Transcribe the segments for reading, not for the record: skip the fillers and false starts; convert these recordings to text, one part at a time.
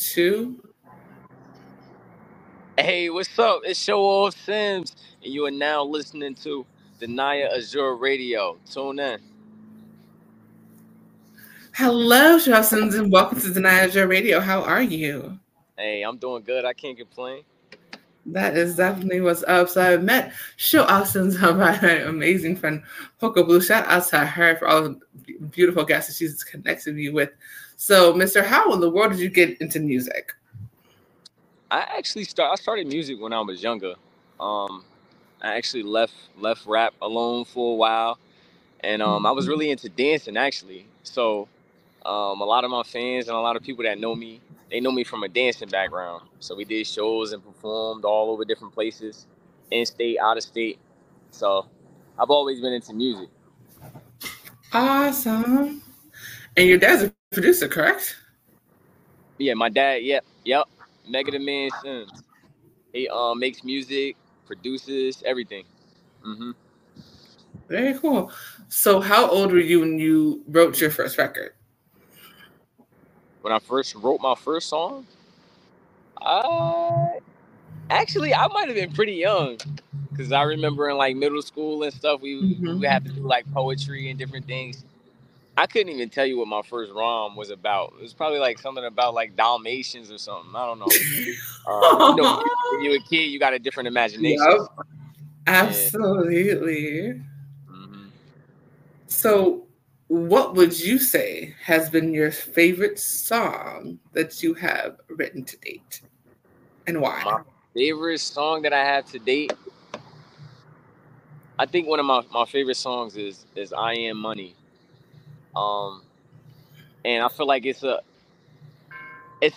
2. Hey, what's up? It's Show Off Sims, and you are now listening to Danaya Azure Radio. Tune in. Hello, Shawsons, and welcome to Danaya Azure Radio. How are you? Hey, I'm doing good. I can't complain. That is definitely what's up. So I met Show Austin's my amazing friend Hoka Blue. Shout out to her for all the beautiful guests that she's connected me with. So, Mr. How in the world did you get into music? I started music when I was younger. I actually left rap alone for a while, and I was really into dancing actually. So a lot of my fans and a lot of people that know me, they know me from a dancing background. So we did shows and performed all over different places, in state, out of state. So I've always been into music. Awesome. And your dad's a producer, correct? Yeah, my dad. Yep. Mega the Man Sims. He makes music, produces everything. Very cool. So how old were you when you wrote your first record? When I first wrote my first song, actually I might have been pretty young, because I remember in like middle school and stuff, we would have to do like poetry and different things. I couldn't even tell you what my first rhyme was about. It was probably like something about like Dalmatians or something. I don't know. When you're a kid, you got a different imagination. Yep. Absolutely. So what would you say has been your favorite song that you have written to date, and why? My favorite song that I have to date, I think one of my favorite songs is I Am Money. And I feel like it's a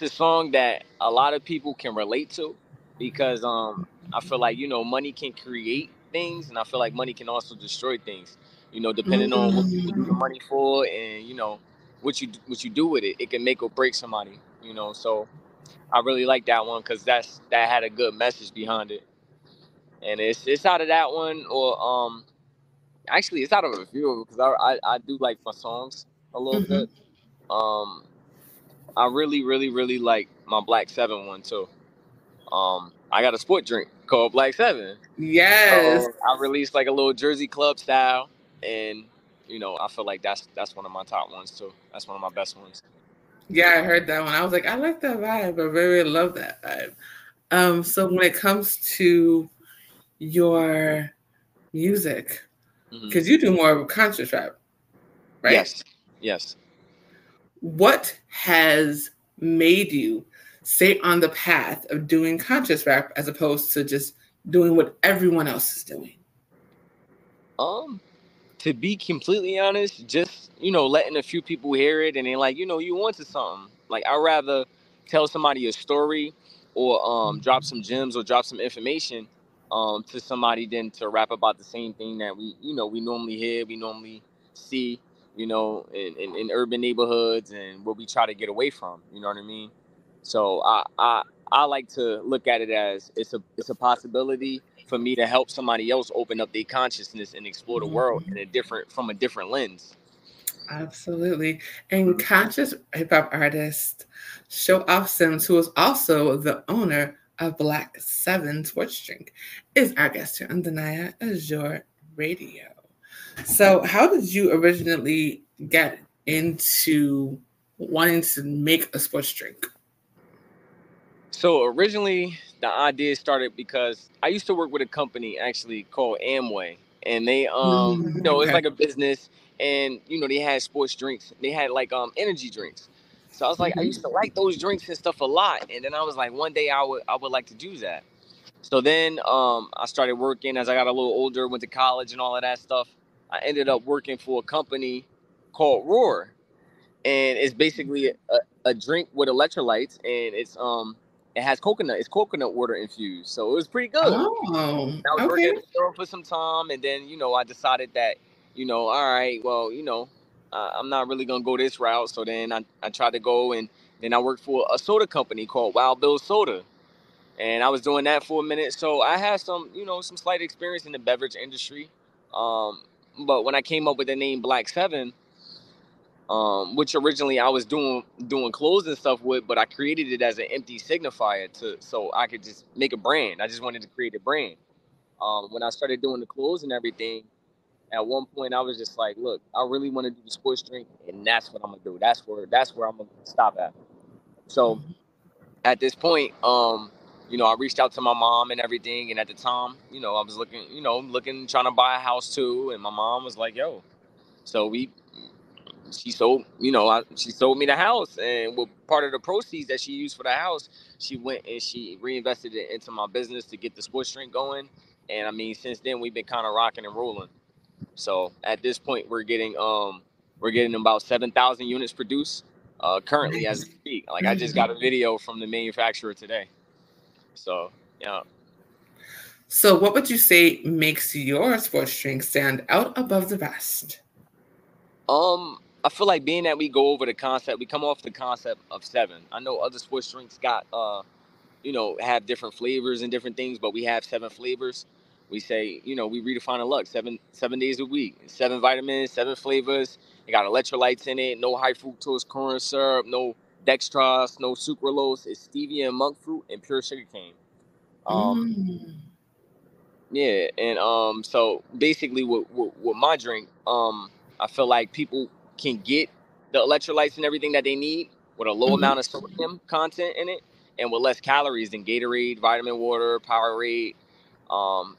song that a lot of people can relate to, because I feel like, money can create things, and I feel like money can also destroy things, depending on what you use the money for, and what you do with it. It can make or break somebody, so I really like that one, because that had a good message behind it. And it's out of that one, or actually it's out of a few, because I do like my songs a little bit. I really, really, really like my Black 7 one too. I got a sport drink called Black 7. Yes. So I released like a little Jersey Club style, and I feel like that's one of my top ones too. That's one of my best ones. Yeah, I heard that one. I was like, I like that vibe. I really love that vibe. So when it comes to your music, because you do more of a conscious rap, right? Yes. What has made you stay on the path of doing conscious rap as opposed to just doing what everyone else is doing? To be completely honest, just letting a few people hear it, and then like you onto something. Like I'd rather tell somebody a story, or drop some gems or drop some information to somebody, than to rap about the same thing that we normally hear, we normally see, in urban neighborhoods, and what we try to get away from. You know what I mean? So I like to look at it as it's a possibility for me to help somebody else open up their consciousness and explore the world from a different lens. Absolutely. And conscious hip hop artist Show Off Sims, who is also the owner of Black 7 Sports Drink, is our guest here on Danaya Azure Radio. So how did you originally get into wanting to make a sports drink? So originally the idea started because I used to work with a company actually called Amway, and they it's like a business, and they had sports drinks. They had like energy drinks. So I was like, I used to like those drinks and stuff a lot, and then I was like, one day I would like to do that. So then I started working as I got a little older, went to college and all of that stuff. I ended up working for a company called Roar, and it's basically a drink with electrolytes, and it has coconut. It's coconut water infused, so it was pretty good. Oh, I was working at the store for some time, and then I decided that all right, well I'm not really gonna go this route. So then I tried to go, and then I worked for a soda company called Wild Bill Soda, and I was doing that for a minute. So I had some some slight experience in the beverage industry, but when I came up with the name Black 7, which originally I was doing clothes and stuff with, but I created it as an empty signifier so I could just make a brand. I just wanted to create a brand. When I started doing the clothes and everything, at one point I was just like, look, I really want to do the sports drink, and that's what I'm gonna do. That's where I'm gonna stop at. So at this point, I reached out to my mom and everything, and at the time, I was looking, trying to buy a house too, and my mom was like, yo. So she sold me the house, and with part of the proceeds that she used for the house, she went and she reinvested it into my business to get the sports drink going. And I mean, since then we've been kind of rocking and rolling. So at this point, we're getting about 7,000 units produced currently as we speak. Like, I just got a video from the manufacturer today. So yeah. So what would you say makes your sports drink stand out above the rest? I feel like, being that we go over the concept, we come off the concept of 7. I know other sports drinks got have different flavors and different things, but we have 7 flavors. We say, we redefine a luck 7 days a week, 7 vitamins, 7 flavors. It got electrolytes in it, no high fructose corn syrup, no dextrose, no sucralose. It's stevia and monk fruit and pure sugarcane. Yeah, and so basically, with my drink, I feel like people can get the electrolytes and everything that they need with a low amount of sodium content in it, and with less calories than Gatorade, vitamin water, Powerade,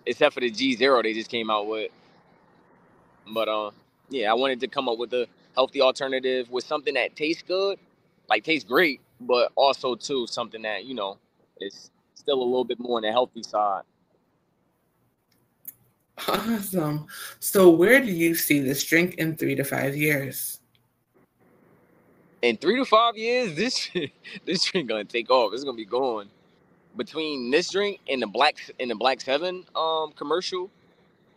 except for the G0 they just came out with. But yeah, I wanted to come up with a healthy alternative with something that tastes good, like tastes great, but also too something that is still a little bit more on the healthy side. Awesome. So where do you see this drink in 3 to 5 years? In 3 to 5 years, this drink gonna take off. It's gonna be going. Between this drink and the Black 7 commercial,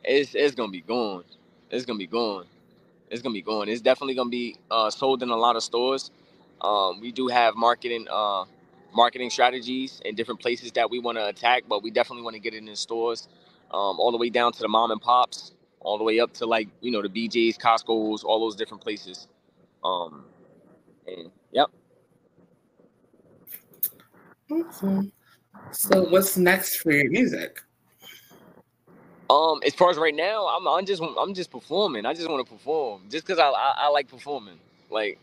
it's gonna be going. It's gonna be going. It's gonna be going. It's definitely gonna be sold in a lot of stores. We do have marketing strategies in different places that we want to attack, but we definitely want to get it in stores, all the way down to the mom and pops, all the way up to, like, the BJ's, Costco's, all those different places. And yep. Awesome. So what's next for your music? As far as right now, I'm just performing. I just want to perform, just because I like performing, like,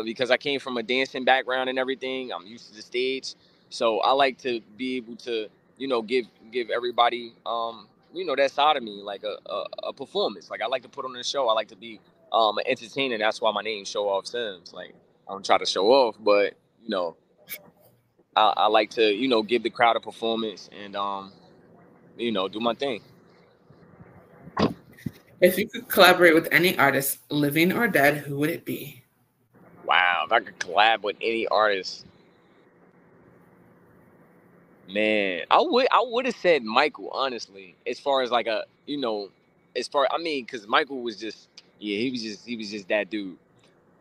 because I came from a dancing background and everything. I'm used to the stage, so I like to be able to give everybody that side of me, like a performance. Like, I like to put on a show. I like to be an entertainer. That's why my name's Show Off Sims. Like, I don't try to show off, but I like to give the crowd a performance and do my thing. If you could collaborate with any artist, living or dead, who would it be? Wow, if I could collab with any artist, man, I would have said Michael, honestly. As far as like because Michael was just, yeah, he was just that dude.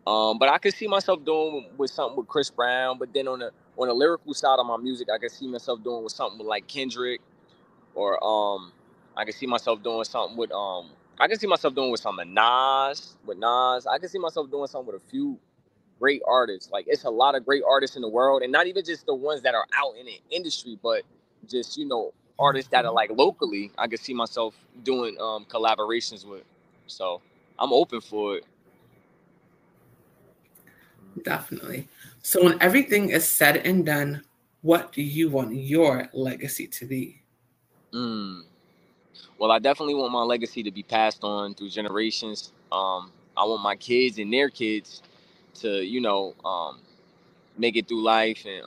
But I could see myself doing with something with Chris Brown. But then on the lyrical side of my music, I could see myself doing with something with, like, Kendrick, or I could see myself doing something with I could see myself doing with something Nas. With Nas, I could see myself doing something with a few great artists. Like, it's a lot of great artists in the world, and not even just the ones that are out in the industry, but just artists that are, like, locally. I could see myself doing collaborations with. So I'm open for it. Definitely. So when everything is said and done, what do you want your legacy to be? Well, I definitely want my legacy to be passed on through generations. I want my kids and their kids to, make it through life, and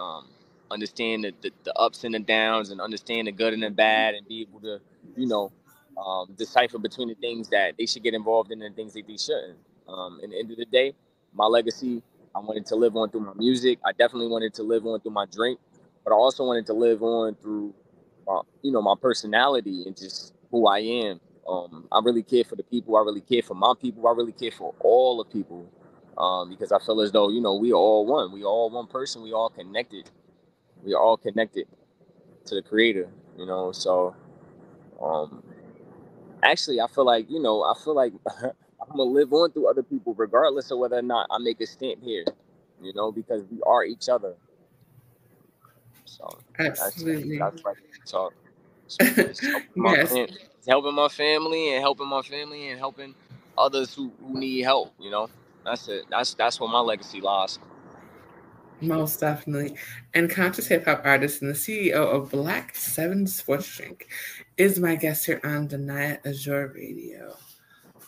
understand the ups and the downs, and understand the good and the bad, and be able to, decipher between the things that they should get involved in and the things that they shouldn't. At the end of the day, my legacy, I wanted to live on through my music. I definitely wanted to live on through my drink, but I also wanted to live on through, my personality and just who I am. I really care for the people. I really care for my people. I really care for all the people. Because I feel as though, we are all one. We are all one person. We all connected. We are all connected to the Creator. So actually, I feel like, I I'm gonna live on through other people, regardless of whether or not I make a stamp here. Because we are each other. So Absolutely. that's right. So it's Yes. helping my family and helping others who need help. That's it. That's where my legacy lies. Most definitely. And conscious hip hop artist and the CEO of Black 7 Sports Drink is my guest here on Danaya Azure Radio.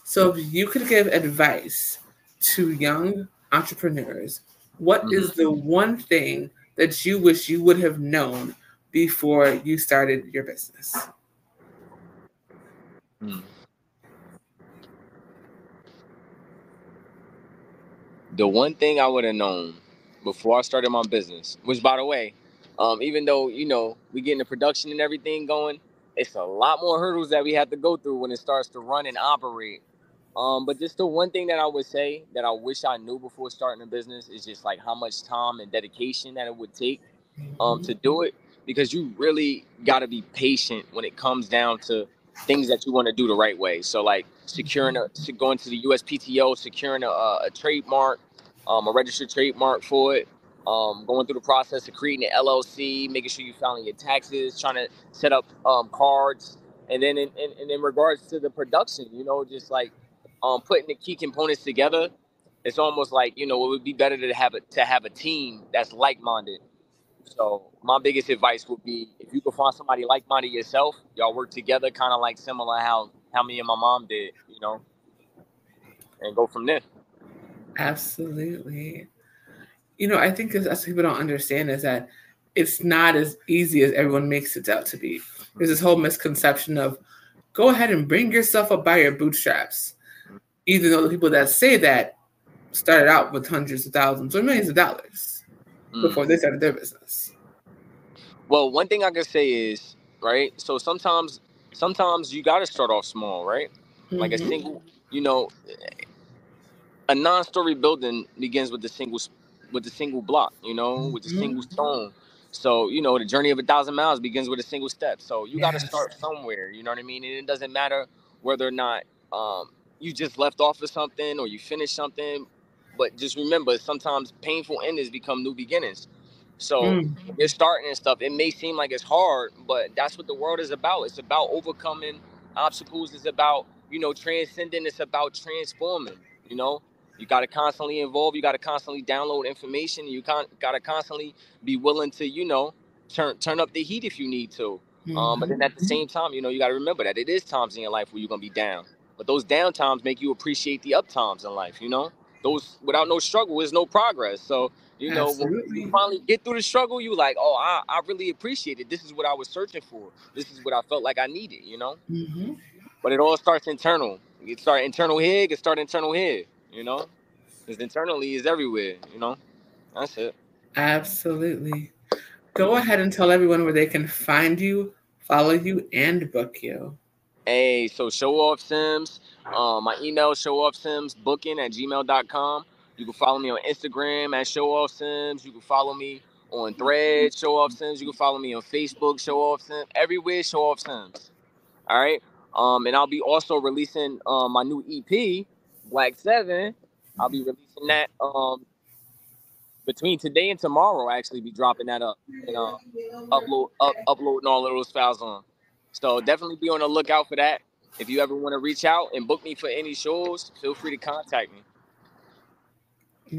So if you could give advice to young entrepreneurs, what is the one thing that you wish you would have known before you started your business? The one thing I would have known before I started my business, which, by the way, even though we getting the production and everything going, it's a lot more hurdles that we have to go through when it starts to run and operate. But just the one thing that I would say that I wish I knew before starting a business is just like how much time and dedication that it would take to do it, because you really got to be patient when it comes down to things that you want to do the right way. So like going to the USPTO, securing a trademark, a registered trademark for it, going through the process of creating an LLC, making sure you're filing your taxes, trying to set up cards, and then in regards to the production, just like putting the key components together. It's almost like it would be better to have a team that's like-minded. So my biggest advice would be, if you can find somebody like-minded yourself, y'all work together, kind of like similar how me and my mom did, and go from there. Absolutely. I think that's people don't understand is that it's not as easy as everyone makes it out to be. There's this whole misconception of go ahead and bring yourself up by your bootstraps, even though the people that say that started out with hundreds of thousands or millions of dollars before they started their business. Well, one thing I can say is, right, so sometimes you got to start off small, right? Like a single, a non-story building begins with the single block, with the single stone. So, the journey of 1,000 miles begins with a single step. So you got to start somewhere, you know what I mean? And it doesn't matter whether or not you just left off of something or you finished something. But just remember, sometimes painful endings become new beginnings. So you're starting and stuff. It may seem like it's hard, but that's what the world is about. It's about overcoming obstacles. It's about, transcending. It's about transforming, You got to constantly evolve. You got to constantly download information. You got to constantly be willing to, turn up the heat if you need to. But then at the same time, you got to remember that it is times in your life where you're going to be down. But those down times make you appreciate the up times in life, Those without no struggle is no progress. So, when you finally get through the struggle, you like, oh, I really appreciate it. This is what I was searching for. This is what I felt like I needed, But it all starts internal. It start internal here, it start internal here, Because internally is everywhere, That's it. Absolutely. Go ahead and tell everyone where they can find you, follow you, and book you. Hey, so Show Off Sims. My email is showoffsimsbooking@gmail.com. You can follow me on Instagram at Show Off Sims. You can follow me on Threads, Show Off Sims. You can follow me on Facebook, Show Off Sims. Everywhere, Show Off Sims. All right. And I'll be also releasing my new EP, Black 7. I'll be releasing that between today and tomorrow. I actually be dropping that up and uploading all of those files on. So definitely be on the lookout for that. If you ever want to reach out and book me for any shows, feel free to contact me.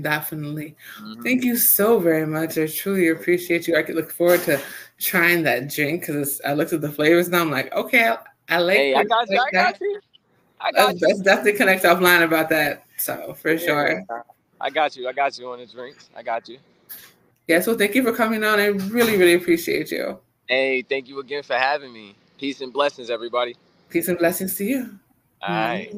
Definitely. Thank you so very much. I truly appreciate you. I could look forward to trying that drink because I looked at the flavors and I'm like, okay, I like it. I got you. Let's definitely connect offline about that. So for sure. I got you on the drinks. I got you. Yeah, so thank you for coming on. I really, really appreciate you. Hey, thank you again for having me. Peace and blessings, everybody. Peace and blessings to you. All right.